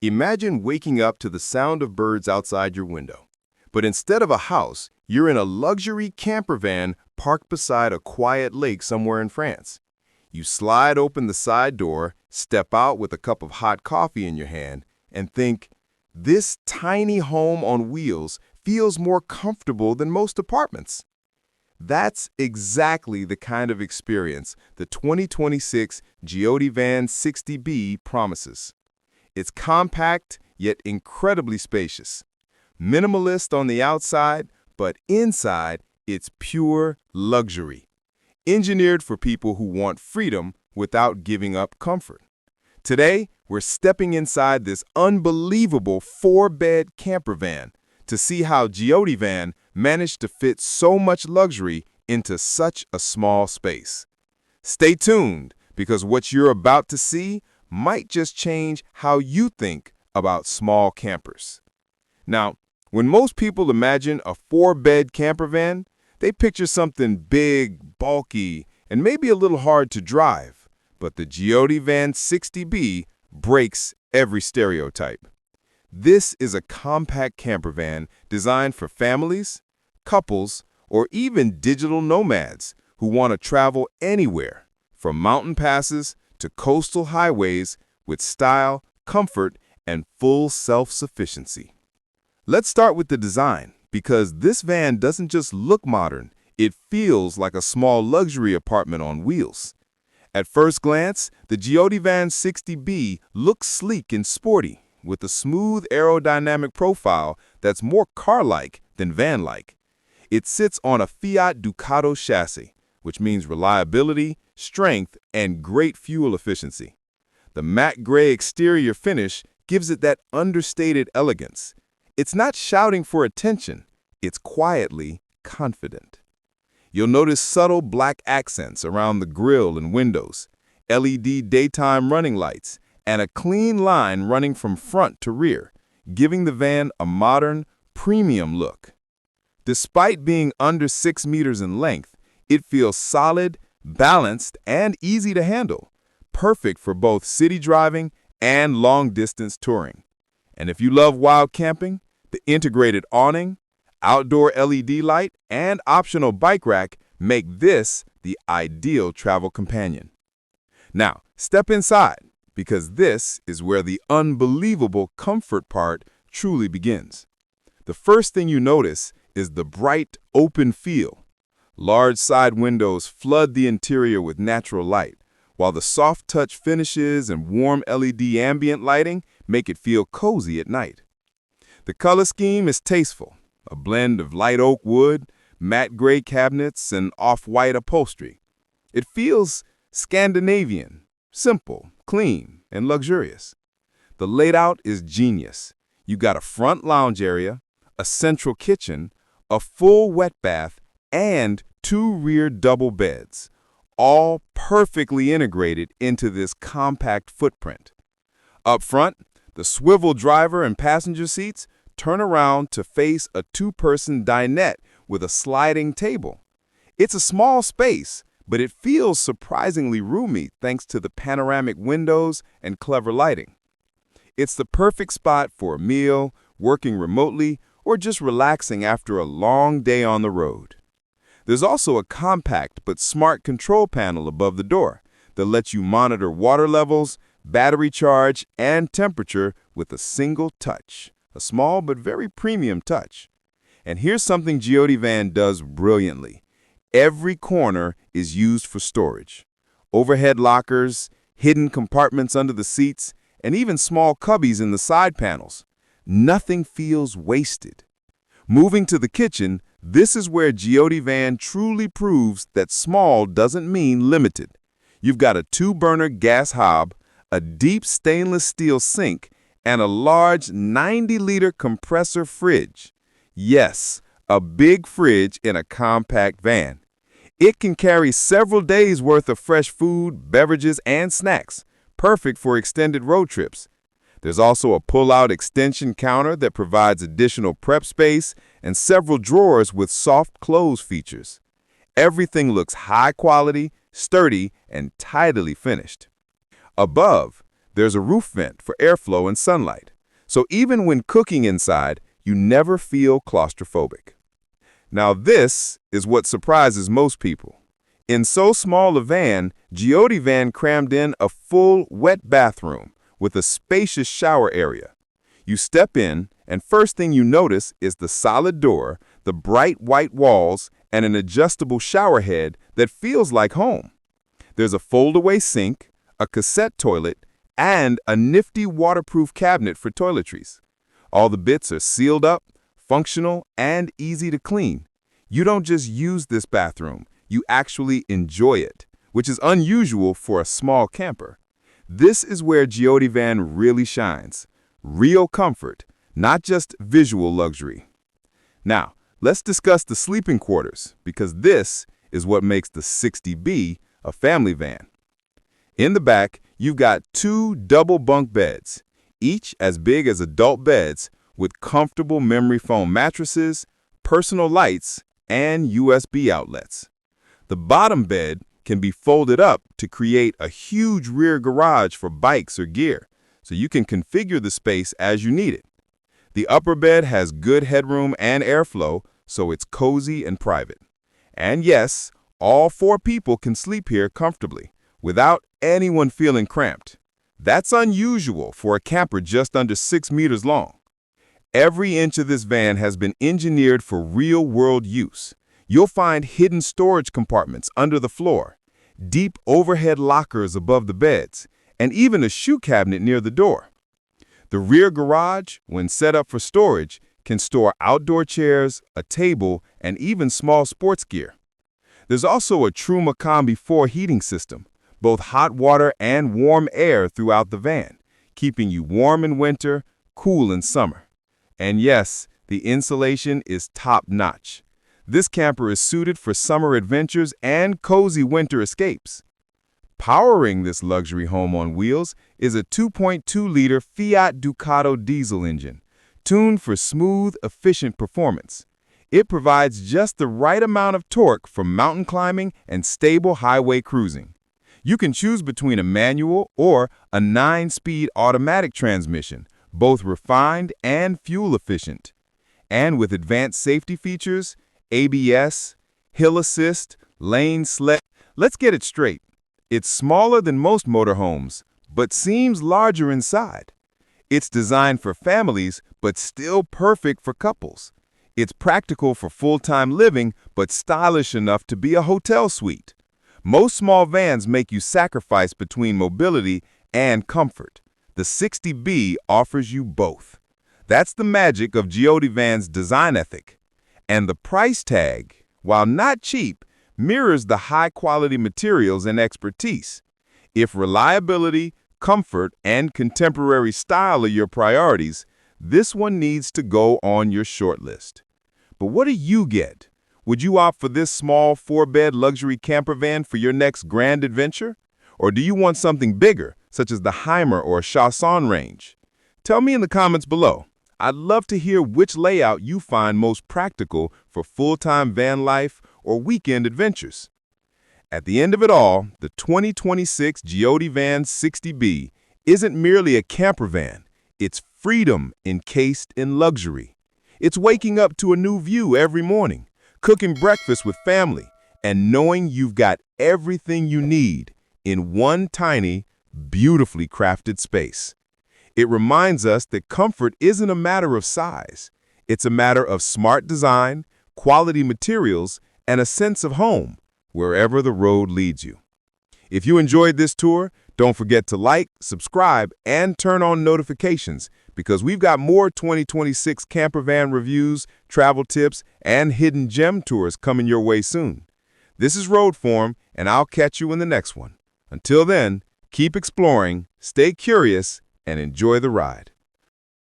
Imagine waking up to the sound of birds outside your window. But instead of a house, you're in a luxury camper van parked beside a quiet lake somewhere in France. You slide open the side door, step out with a cup of hot coffee in your hand, and think, this tiny home on wheels feels more comfortable than most apartments. That's exactly the kind of experience the 2026 Geody Van 60B promises. It's compact, yet incredibly spacious. Minimalist on the outside, but inside, it's pure luxury. Engineered for people who want freedom without giving up comfort. Today, we're stepping inside this unbelievable 4-bed camper van to see how Geody Van managed to fit so much luxury into such a small space. Stay tuned, because what you're about to see might just change how you think about small campers. Now, when most people imagine a 4-bed camper van, they picture something big, bulky, and maybe a little hard to drive. But the Geody Van 60B breaks every stereotype. This is a compact camper van designed for families, couples, or even digital nomads who want to travel anywhere, from mountain passes to coastal highways, with style, comfort, and full self-sufficiency. Let's start with the design, because this van doesn't just look modern, it feels like a small luxury apartment on wheels. At first glance, the Geody Van 60B looks sleek and sporty, with a smooth aerodynamic profile that's more car-like than van-like. It sits on a Fiat Ducato chassis, which means reliability, strength, and great fuel efficiency. The matte gray exterior finish gives it that understated elegance. It's not shouting for attention, it's quietly confident. You'll notice subtle black accents around the grille and windows, LED daytime running lights, and a clean line running from front to rear, giving the van a modern, premium look. Despite being under 6 meters in length, it feels solid, balanced, and easy to handle, perfect for both city driving and long-distance touring. And if you love wild camping, the integrated awning, outdoor LED light, and optional bike rack make this the ideal travel companion. Now, step inside, because this is where the unbelievable comfort part truly begins. The first thing you notice is the bright, open feel. Large side windows flood the interior with natural light, while the soft touch finishes and warm LED ambient lighting make it feel cozy at night. The color scheme is tasteful, a blend of light oak wood, matte gray cabinets, and off-white upholstery. It feels Scandinavian, simple, clean, and luxurious. The layout is genius. You got a front lounge area, a central kitchen, a full wet bath, and 2 rear double beds, all perfectly integrated into this compact footprint. Up front, the swivel driver and passenger seats turn around to face a 2-person dinette with a sliding table. It's a small space, but it feels surprisingly roomy thanks to the panoramic windows and clever lighting. It's the perfect spot for a meal, working remotely, or just relaxing after a long day on the road. There's also a compact but smart control panel above the door that lets you monitor water levels, battery charge, and temperature with a single touch. A small but very premium touch. And here's something Geody Van does brilliantly. Every corner is used for storage. Overhead lockers, hidden compartments under the seats, and even small cubbies in the side panels. Nothing feels wasted. Moving to the kitchen, this is where Geody Van truly proves that small doesn't mean limited. You've got a 2-burner gas hob, a deep stainless steel sink, and a large 90-liter compressor fridge. Yes, a big fridge in a compact van. It can carry several days' worth of fresh food, beverages, and snacks, perfect for extended road trips. There's also a pull-out extension counter that provides additional prep space and several drawers with soft close features. Everything looks high quality, sturdy, and tidily finished. Above, There's a roof vent for airflow and sunlight, so even when cooking inside, you never feel claustrophobic. Now this is what surprises most people. In so small a van, Van crammed in a full wet bathroom with a spacious shower area. You step in, and first thing you notice is the solid door, the bright white walls, and an adjustable shower head that feels like home. There's a fold-away sink, a cassette toilet, and a nifty waterproof cabinet for toiletries. All the bits are sealed up, functional, and easy to clean. You don't just use this bathroom, you actually enjoy it, which is unusual for a small camper. This is where Van really shines. Real comfort, not just visual luxury. Now, let's discuss the sleeping quarters, because this is what makes the 60B a family van. In the back, you've got 2 double bunk beds, each as big as adult beds, with comfortable memory foam mattresses, personal lights, and USB outlets. The bottom bed can be folded up to create a huge rear garage for bikes or gear, so you can configure the space as you need it. The upper bed has good headroom and airflow, so it's cozy and private. And yes, all 4 people can sleep here comfortably, without anyone feeling cramped. That's unusual for a camper just under 6 meters long. Every inch of this van has been engineered for real-world use. You'll find hidden storage compartments under the floor, deep overhead lockers above the beds, and even a shoe cabinet near the door. The rear garage, when set up for storage, can store outdoor chairs, a table, and even small sports gear. There's also a Truma Combi 4 heating system, both hot water and warm air throughout the van, keeping you warm in winter, cool in summer. And yes, the insulation is top-notch. This camper is suited for summer adventures and cozy winter escapes. Powering this luxury home on wheels is a 2.2-liter Fiat Ducato diesel engine, tuned for smooth, efficient performance. It provides just the right amount of torque for mountain climbing and stable highway cruising. You can choose between a manual or a 9-speed automatic transmission, both refined and fuel-efficient. And with advanced safety features, ABS, hill assist, lane sled. Let's get it straight. It's smaller than most motorhomes, but seems larger inside. It's designed for families, but still perfect for couples. It's practical for full-time living, but stylish enough to be a hotel suite. Most small vans make you sacrifice between mobility and comfort. The 60B offers you both. That's the magic of Van's design ethic. And the price tag, while not cheap, mirrors the high-quality materials and expertise. If reliability, comfort, and contemporary style are your priorities, this one needs to go on your short list. But what do you get? Would you opt for this small 4-bed luxury camper van for your next grand adventure? Or do you want something bigger, such as the Heimer or Chasson range? Tell me in the comments below. I'd love to hear which layout you find most practical for full-time van life or weekend adventures. At the end of it all, the 2026 Van 60B isn't merely a camper van. It's freedom encased in luxury. It's waking up to a new view every morning, cooking breakfast with family, and knowing you've got everything you need in one tiny, beautifully crafted space. It reminds us that comfort isn't a matter of size. It's a matter of smart design, quality materials, and a sense of home, wherever the road leads you. If you enjoyed this tour, don't forget to like, subscribe, and turn on notifications, because we've got more 2026 camper van reviews, travel tips, and hidden gem tours coming your way soon. This is Roadform, and I'll catch you in the next one. Until then, keep exploring, stay curious, and enjoy the ride.